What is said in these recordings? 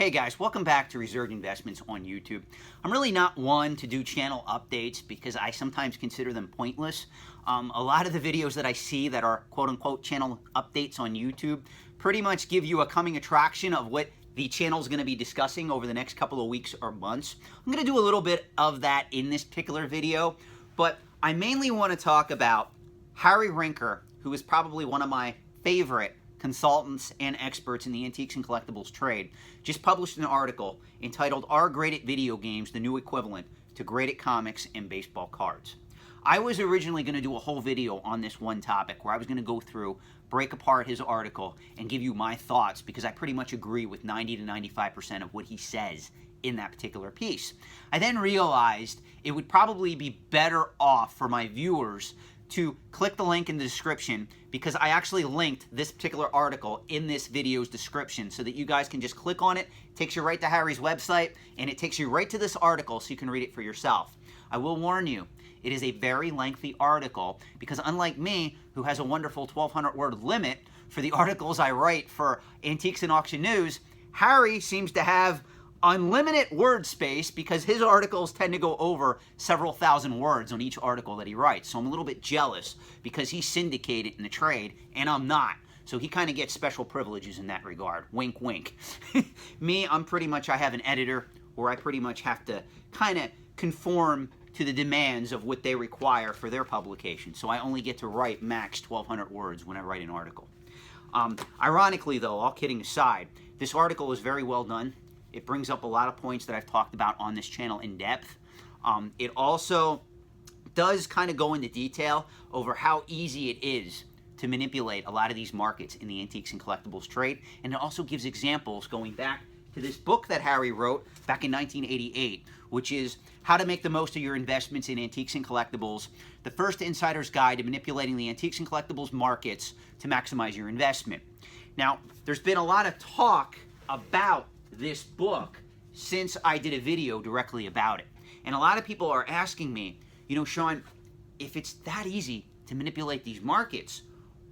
Hey guys, welcome back to Reserved Investments on YouTube. I'm really not one to do channel updates because I sometimes consider them pointless. A lot of the videos that I see that are quote-unquote channel updates on YouTube pretty much give you a coming attraction of what the channel is going to be discussing over the next couple of weeks or months. I'm going to do a little bit of that in this particular video, but I mainly want to talk about Harry Rinker, who is probably one of my favorite consultants and experts in the antiques and collectibles trade, just published an article entitled "Are Graded Video Games the New Equivalent to Graded Comics and Baseball Cards?" I was originally going to do a whole video on this one topic where I was going to go through, break apart his article, and give you my thoughts because I pretty much agree with 90 to 95% of what he says in that particular piece. I then realized it would probably be better off for my viewers to click the link in the description because I actually linked this particular article in this video's description so that you guys can just click on it. It takes you right to Harry's website and it takes you right to this article so you can read it for yourself. I will warn you, it is a very lengthy article because unlike me, who has a wonderful 1,200 word limit for the articles I write for Antiques and Auction News, Harry seems to have unlimited word space because his articles tend to go over several thousand words on each article that he writes. So I'm a little bit jealous because he's syndicated in the trade and I'm not. So he kind of gets special privileges in that regard. Wink, wink. Me, I have an editor where I pretty much have to kind of conform to the demands of what they require for their publication. So I only get to write max 1,200 words when I write an article. Ironically though, all kidding aside, this article is very well done. It brings up a lot of points that I've talked about on this channel in depth. It also does kind of go into detail over how easy it is to manipulate a lot of these markets in the antiques and collectibles trade. And it also gives examples going back to this book that Harry wrote back in 1988, which is How to Make the Most of Your Investments in Antiques and Collectibles, the first insider's guide to manipulating the antiques and collectibles markets to maximize your investment. Now, there's been a lot of talk about this book since I did a video directly about it. And a lot of people are asking me, Sean, if it's that easy to manipulate these markets,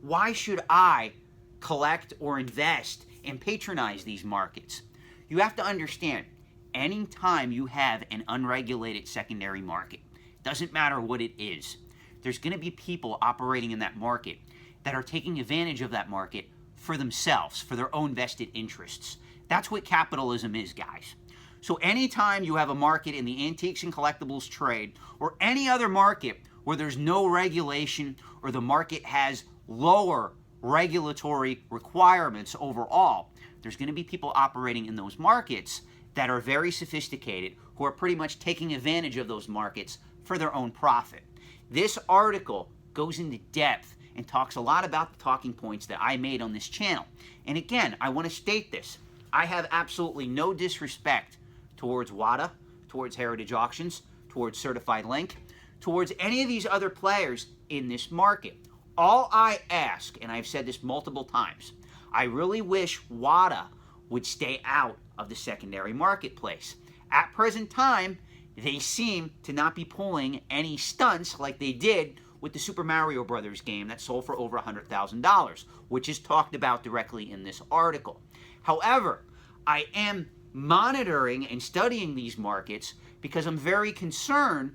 why should I collect or invest and patronize these markets? You have to understand, anytime you have an unregulated secondary market, doesn't matter what it is, there's going to be people operating in that market that are taking advantage of that market for themselves, for their own vested interests. That's what capitalism is, guys. So anytime you have a market in the antiques and collectibles trade or any other market where there's no regulation or the market has lower regulatory requirements overall, there's going to be people operating in those markets that are very sophisticated who are pretty much taking advantage of those markets for their own profit. This article goes into depth and talks a lot about the talking points that I made on this channel. And again, I want to state this. I have absolutely no disrespect towards WATA, towards Heritage Auctions, towards Certified Link, towards any of these other players in this market. All I ask, and I've said this multiple times, I really wish WATA would stay out of the secondary marketplace. At present time, they seem to not be pulling any stunts like they did with the Super Mario Brothers game that sold for over $100,000, which is talked about directly in this article. However, I am monitoring and studying these markets because I'm very concerned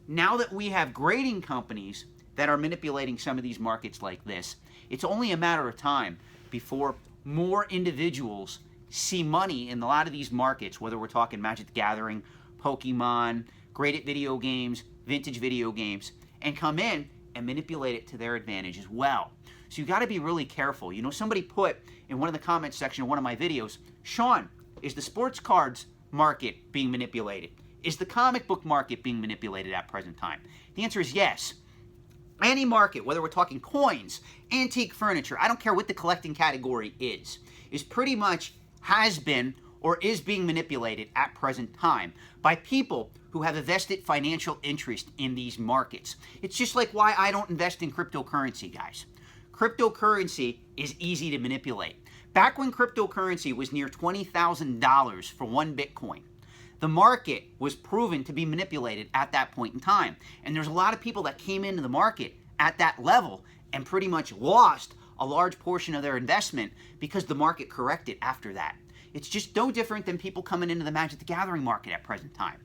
now that we have grading companies that are manipulating some of these markets like this, it's only a matter of time before more individuals see money in a lot of these markets, whether we're talking Magic the Gathering, Pokemon, graded video games, vintage video games, and come in and manipulate it to their advantage as well. So you got to be really careful. Somebody put in one of the comments section of one of my videos, Sean, is the sports cards market being manipulated? Is the comic book market being manipulated at present time? The answer is yes. Any market, whether we're talking coins, antique furniture, I don't care what the collecting category is pretty much has been or is being manipulated at present time by people who have a vested financial interest in these markets. It's just like why I don't invest in cryptocurrency, guys. Cryptocurrency is easy to manipulate. Back when cryptocurrency was near $20,000 for one Bitcoin, the market was proven to be manipulated at that point in time. And there's a lot of people that came into the market at that level and pretty much lost a large portion of their investment because the market corrected after that. It's just no different than people coming into the Magic the Gathering market at present time.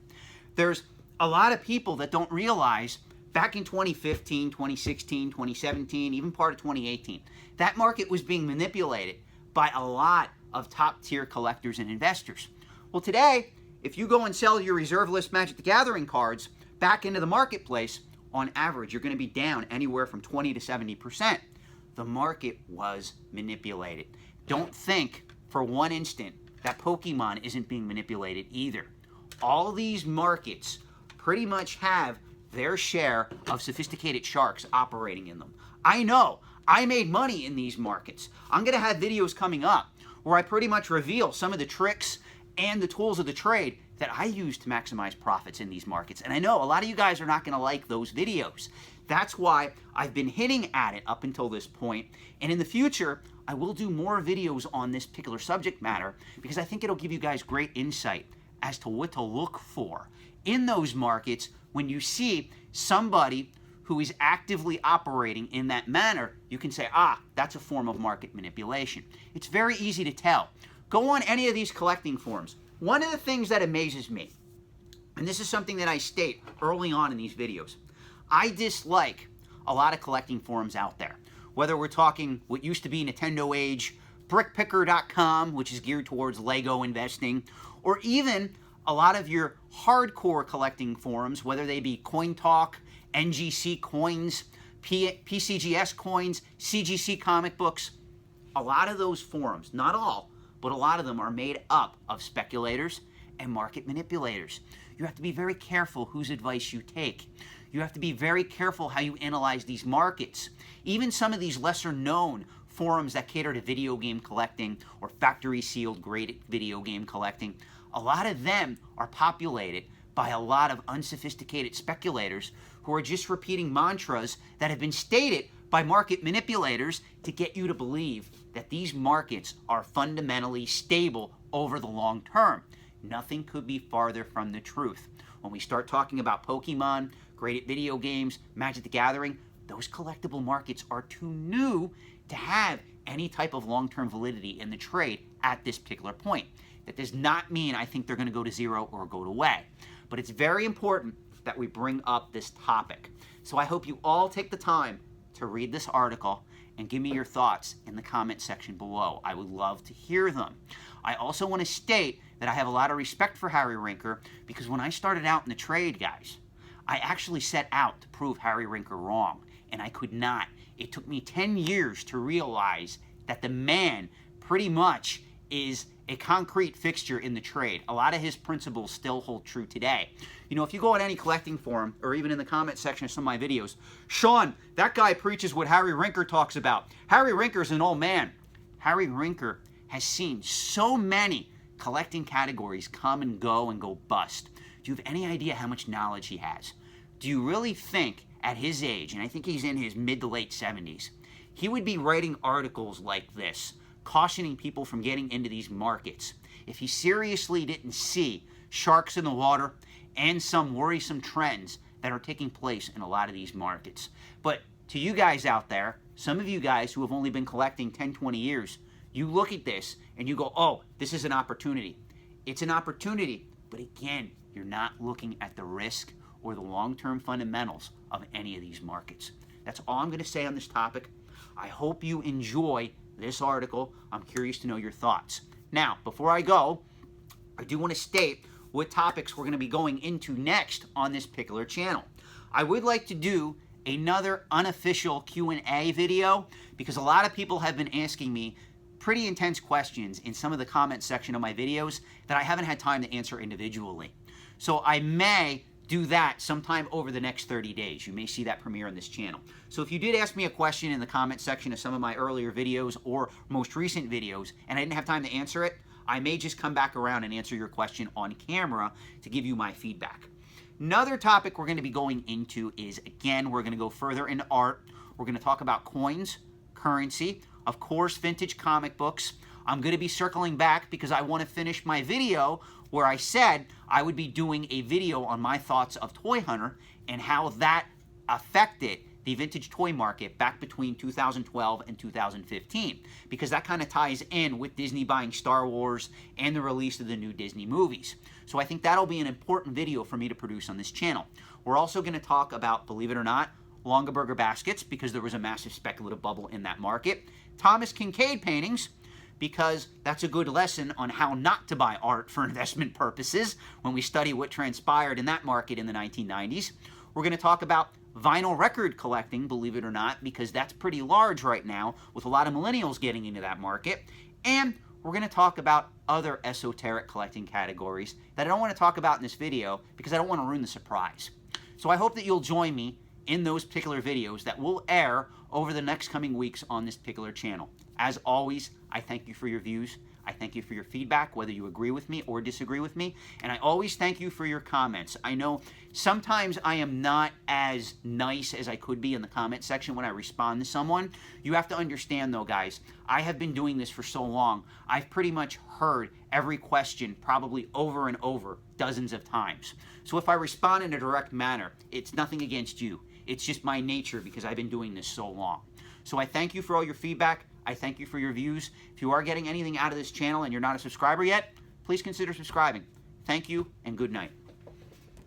There's a lot of people that don't realize back in 2015, 2016, 2017, even part of 2018, that market was being manipulated by a lot of top-tier collectors and investors. Well, today, if you go and sell your reserve list Magic the Gathering cards back into the marketplace, on average, you're going to be down anywhere from 20 to 70%. The market was manipulated. Don't think for one instant that Pokemon isn't being manipulated either. All these markets pretty much have their share of sophisticated sharks operating in them. I know. I made money in these markets. I'm going to have videos coming up where I pretty much reveal some of the tricks and the tools of the trade that I use to maximize profits in these markets. And I know a lot of you guys are not going to like those videos. That's why I've been hitting at it up until this point. And in the future, I will do more videos on this particular subject matter because I think it'll give you guys great insight as to what to look for in those markets when you see somebody who is actively operating in that manner. You can say, that's a form of market manipulation. It's very easy to tell. Go on any of these collecting forums. One of the things that amazes me, and this is something that I state early on in these videos, I dislike a lot of collecting forums out there. Whether we're talking what used to be Nintendo Age, brickpicker.com, which is geared towards Lego investing, or even a lot of your hardcore collecting forums, whether they be Coin Talk, NGC Coins, PCGS Coins, CGC Comic Books. A lot of those forums, not all, but a lot of them are made up of speculators and market manipulators. You have to be very careful whose advice you take. You have to be very careful how you analyze these markets. Even some of these lesser known forums that cater to video game collecting or factory sealed graded video game collecting, a lot of them are populated by a lot of unsophisticated speculators who are just repeating mantras that have been stated by market manipulators to get you to believe that these markets are fundamentally stable over the long term. Nothing could be farther from the truth. When we start talking about Pokemon, graded video games, Magic the Gathering, those collectible markets are too new to have any type of long-term validity in the trade at this particular point. That does not mean I think they're going to go to zero or go away. But it's very important that we bring up this topic. So I hope you all take the time to read this article and give me your thoughts in the comment section below. I would love to hear them. I also want to state that I have a lot of respect for Harry Rinker because when I started out in the trade, guys, I actually set out to prove Harry Rinker wrong, and I could not. It took me 10 years to realize that the man pretty much is a concrete fixture in the trade. A lot of his principles still hold true today. You know, if you go on any collecting forum or even in the comment section of some of my videos, Sean, that guy preaches what Harry Rinker talks about. Harry Rinker's an old man. Harry Rinker has seen so many collecting categories come and go bust. Do you have any idea how much knowledge he has? Do you really think at his age, and I think he's in his mid to late 70s, he would be writing articles like this, cautioning people from getting into these markets, if he seriously didn't see sharks in the water and some worrisome trends that are taking place in a lot of these markets? But to you guys out there, some of you guys who have only been collecting 10, 20 years, you look at this and you go, oh, this is an opportunity. It's an opportunity, but again, you're not looking at the risk or the long-term fundamentals of any of these markets. That's all I'm going to say on this topic. I hope you enjoy this article. I'm curious to know your thoughts. Now, before I go, I do want to state what topics we're going to be going into next on this particular channel. I would like to do another unofficial Q&A video because a lot of people have been asking me pretty intense questions in some of the comment section of my videos that I haven't had time to answer individually. So I may do that sometime over the next 30 days. You may see that premiere on this channel. So if you did ask me a question in the comment section of some of my earlier videos or most recent videos and I didn't have time to answer it, I may just come back around and answer your question on camera to give you my feedback. Another topic we're going to be going into is, again, we're going to go further into art. We're going to talk about coins, currency, of course, vintage comic books. I'm going to be circling back because I want to finish my video where I said I would be doing a video on my thoughts of Toy Hunter and how that affected the vintage toy market back between 2012 and 2015, because that kind of ties in with Disney buying Star Wars and the release of the new Disney movies. So I think that'll be an important video for me to produce on this channel. We're also going to talk about, believe it or not, Longaberger baskets, because there was a massive speculative bubble in that market. Thomas Kinkade paintings, because that's a good lesson on how not to buy art for investment purposes when we study what transpired in that market in the 1990s. We're going to talk about vinyl record collecting, believe it or not, because that's pretty large right now with a lot of millennials getting into that market. And we're going to talk about other esoteric collecting categories that I don't want to talk about in this video because I don't want to ruin the surprise. So I hope that you'll join me in those particular videos that will air over the next coming weeks on this particular channel. As always, I thank you for your views. I thank you for your feedback, whether you agree with me or disagree with me. And I always thank you for your comments. I know sometimes I am not as nice as I could be in the comment section when I respond to someone. You have to understand though, guys, I have been doing this for so long. I've pretty much heard every question probably over and over dozens of times. So if I respond in a direct manner, it's nothing against you. It's just my nature because I've been doing this so long. So I thank you for all your feedback. I thank you for your views. If you are getting anything out of this channel and you're not a subscriber yet, please consider subscribing. Thank you and good night.